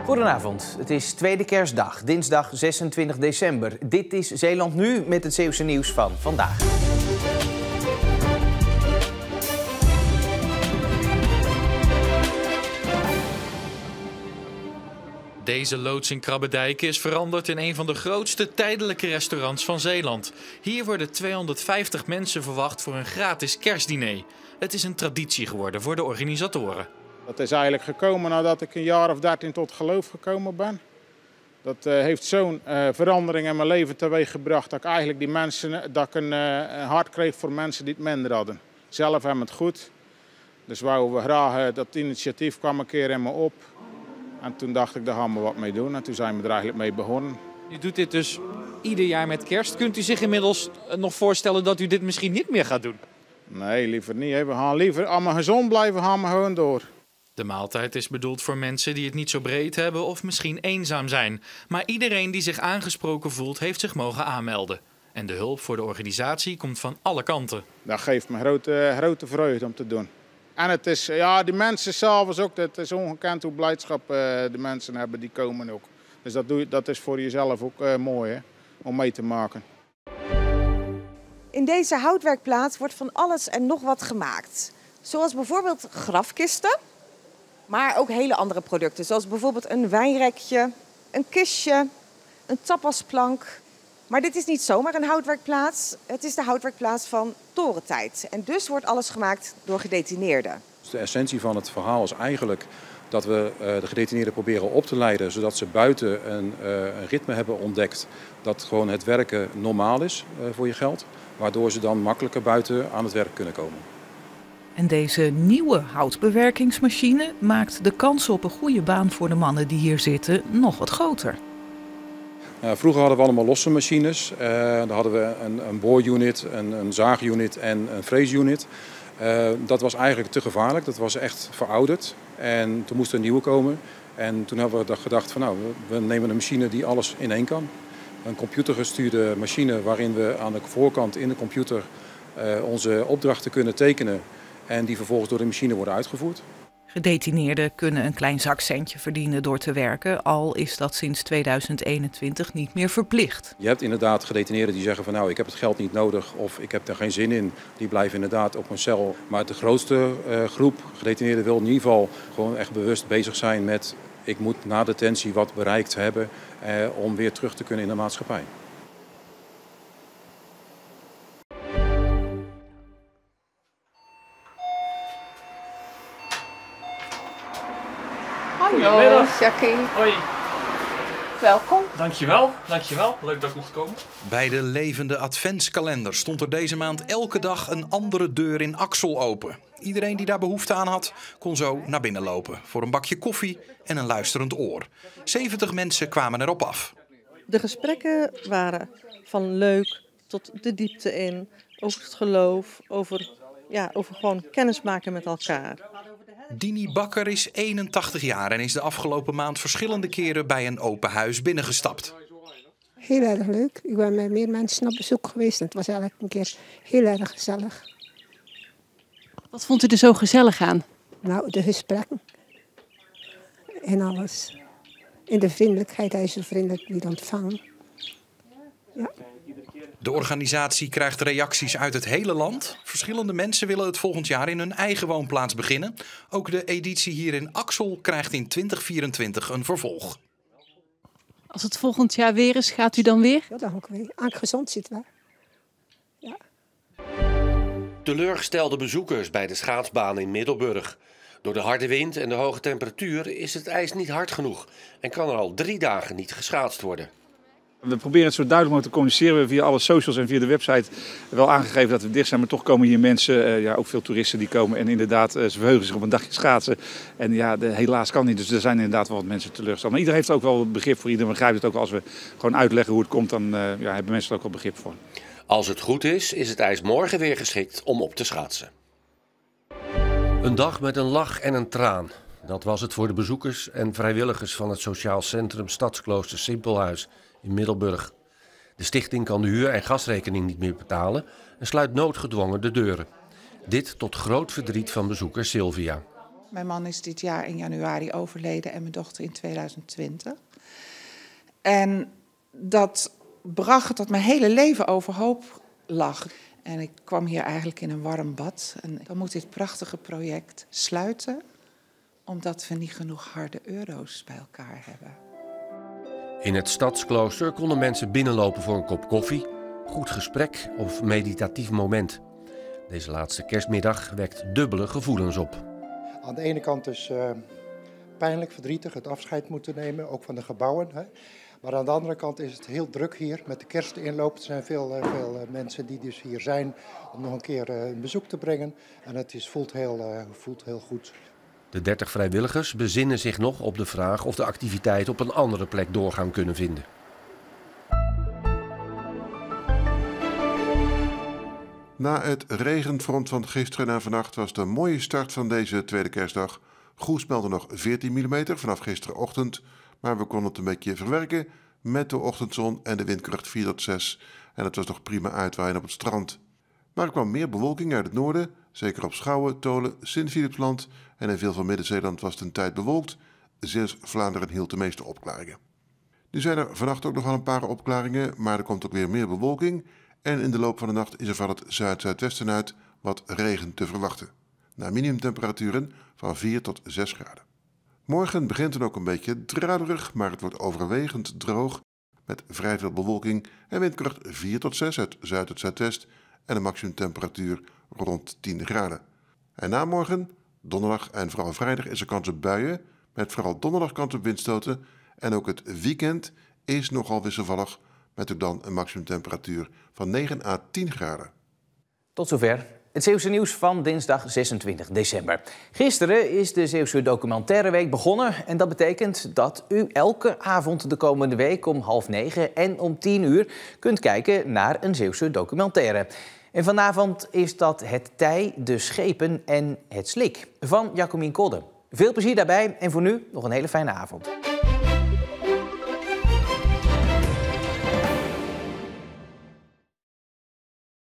Goedenavond, het is tweede kerstdag, dinsdag 26 december. Dit is Zeeland Nu met het Zeeuwse nieuws van vandaag. Deze loods in Krabbedijk is veranderd in een van de grootste tijdelijke restaurants van Zeeland. Hier worden 250 mensen verwacht voor een gratis kerstdiner. Het is een traditie geworden voor de organisatoren. Dat is eigenlijk gekomen nadat ik een jaar of 13 tot geloof gekomen ben. Dat heeft zo'n verandering in mijn leven teweeggebracht dat ik eigenlijk die mensen, dat ik een hart kreeg voor mensen die het minder hadden. Zelf hebben het goed. Dus wouden we graag, dat initiatief kwam een keer in me op. En toen dacht ik, daar gaan we wat mee doen. En toen zijn we er eigenlijk mee begonnen. U doet dit dus ieder jaar met kerst. Kunt u zich inmiddels nog voorstellen dat u dit misschien niet meer gaat doen? Nee, liever niet. We gaan liever allemaal gezond blijven, gaan we gewoon door. De maaltijd is bedoeld voor mensen die het niet zo breed hebben of misschien eenzaam zijn. Maar iedereen die zich aangesproken voelt, heeft zich mogen aanmelden. En de hulp voor de organisatie komt van alle kanten. Dat geeft me grote vreugde om te doen. En het is, ja, die mensen s'avonds ook, het is ongekend hoe blijdschap de mensen hebben, die komen ook. Dus dat is voor jezelf ook mooi, hè, om mee te maken. In deze houtwerkplaats wordt van alles en nog wat gemaakt. Zoals bijvoorbeeld grafkisten, maar ook hele andere producten. Zoals bijvoorbeeld een wijnrekje, een kistje, een tapasplank. Maar dit is niet zomaar een houtwerkplaats. Het is de houtwerkplaats van Torentijd. En dus wordt alles gemaakt door gedetineerden. De essentie van het verhaal is eigenlijk dat we de gedetineerden proberen op te leiden, zodat ze buiten een ritme hebben ontdekt dat gewoon het werken normaal is voor je geld. Waardoor ze dan makkelijker buiten aan het werk kunnen komen. En deze nieuwe houtbewerkingsmachine maakt de kans op een goede baan voor de mannen die hier zitten nog wat groter. Vroeger hadden we allemaal losse machines. Dan hadden we een boorunit, een zaagunit en een freesunit. Dat was eigenlijk te gevaarlijk, dat was echt verouderd. En toen moest er een nieuwe komen. En toen hebben we gedacht van nou, we nemen een machine die alles in één kan. Een computergestuurde machine waarin we aan de voorkant in de computer onze opdrachten kunnen tekenen. En die vervolgens door de machine worden uitgevoerd. Gedetineerden kunnen een klein zakcentje verdienen door te werken, al is dat sinds 2021 niet meer verplicht. Je hebt inderdaad gedetineerden die zeggen van nou, ik heb het geld niet nodig of ik heb er geen zin in. Die blijven inderdaad op een cel. Maar de grootste groep gedetineerden wil in ieder geval gewoon echt bewust bezig zijn met ik moet na detentie wat bereikt hebben om weer terug te kunnen in de maatschappij. Hallo, Jackie. Hoi. Welkom. Dankjewel. Leuk dat ik mocht komen. Bij de levende adventskalender stond er deze maand elke dag een andere deur in Axel open. Iedereen die daar behoefte aan had, kon zo naar binnen lopen. Voor een bakje koffie en een luisterend oor. 70 mensen kwamen erop af. De gesprekken waren van leuk tot de diepte in. Over het geloof, over gewoon kennismaken met elkaar. Dini Bakker is 81 jaar en is de afgelopen maand verschillende keren bij een open huis binnengestapt. Heel erg leuk. Ik ben met meer mensen op bezoek geweest en het was eigenlijk een keer heel erg gezellig. Wat vond u er zo gezellig aan? Nou, de gesprekken en alles. En de vriendelijkheid, hij is zo vriendelijk niet ontvangen. Ja. De organisatie krijgt reacties uit het hele land. Verschillende mensen willen het volgend jaar in hun eigen woonplaats beginnen. Ook de editie hier in Axel krijgt in 2024 een vervolg. Als het volgend jaar weer is, gaat u dan weer? Ja, dan ook weer. Aan gezond zit wel. Ja. Teleurgestelde bezoekers bij de schaatsbaan in Middelburg. Door de harde wind en de hoge temperatuur is het ijs niet hard genoeg en kan er al 3 dagen niet geschaatst worden. We proberen het zo duidelijk mogelijk te communiceren. We hebben via alle socials en via de website wel aangegeven dat we dicht zijn. Maar toch komen hier mensen, ook veel toeristen die komen. En inderdaad, ze verheugen zich op een dagje schaatsen. En ja, helaas kan niet. Dus er zijn inderdaad wel wat mensen teleurgesteld. Maar iedereen heeft ook wel begrip voor. Iedereen begrijpt het ook. Als we gewoon uitleggen hoe het komt, dan hebben mensen er ook wel begrip voor. Als het goed is, is het ijs morgen weer geschikt om op te schaatsen. Een dag met een lach en een traan. Dat was het voor de bezoekers en vrijwilligers van het Sociaal Centrum Stadsklooster Simpelhuis in Middelburg. De stichting kan de huur- en gasrekening niet meer betalen en sluit noodgedwongen de deuren. Dit tot groot verdriet van bezoeker Sylvia. Mijn man is dit jaar in januari overleden en mijn dochter in 2020. En dat bracht dat mijn hele leven overhoop lag. En ik kwam hier eigenlijk in een warm bad. En dan moet dit prachtige project sluiten, omdat we niet genoeg harde euro's bij elkaar hebben. In het stadsklooster konden mensen binnenlopen voor een kop koffie, goed gesprek of meditatief moment. Deze laatste kerstmiddag wekt dubbele gevoelens op. Aan de ene kant is pijnlijk, verdrietig, het afscheid moeten nemen, ook van de gebouwen. Hè. Maar aan de andere kant is het heel druk hier met de kerstinloop. Er zijn veel mensen die dus hier zijn om nog een keer een bezoek te brengen. En het voelt heel goed. De 30 vrijwilligers bezinnen zich nog op de vraag of de activiteiten op een andere plek doorgang kunnen vinden. Na het regenfront van gisteren en vannacht was de mooie start van deze tweede kerstdag. Goes meldde nog 14 mm vanaf gisterenochtend, maar we konden het een beetje verwerken met de ochtendzon en de windkracht 4 tot 6. En het was nog prima uitwaaien op het strand. Maar er kwam meer bewolking uit het noorden, zeker op Schouwen, Tolen, Sint-Philipsland en in veel van Midden-Zeeland was het een tijd bewolkt. Zeeuws-Vlaanderen hield de meeste opklaringen. Nu zijn er vannacht ook nog wel een paar opklaringen, maar er komt ook weer meer bewolking. En in de loop van de nacht is er van het zuid-zuidwesten uit wat regen te verwachten. Na minimumtemperaturen van 4 tot 6 graden. Morgen begint het ook een beetje druilerig, maar het wordt overwegend droog. Met vrij veel bewolking en windkracht 4 tot 6 uit zuid tot zuidwest. En een maximumtemperatuur rond 10 graden. En na morgen, donderdag en vooral vrijdag is er kans op buien. Met vooral donderdag kans op windstoten. En ook het weekend is nogal wisselvallig. Met ook dan een maximumtemperatuur van 9 à 10 graden. Tot zover het Zeeuwse nieuws van dinsdag 26 december. Gisteren is de Zeeuwse Documentaire Week begonnen. En dat betekent dat u elke avond de komende week om 20:30 en om 10:00 kunt kijken naar een Zeeuwse documentaire. En vanavond is dat Het Tij, de Schepen en het Slik van Jacomien Kodde. Veel plezier daarbij en voor nu nog een hele fijne avond.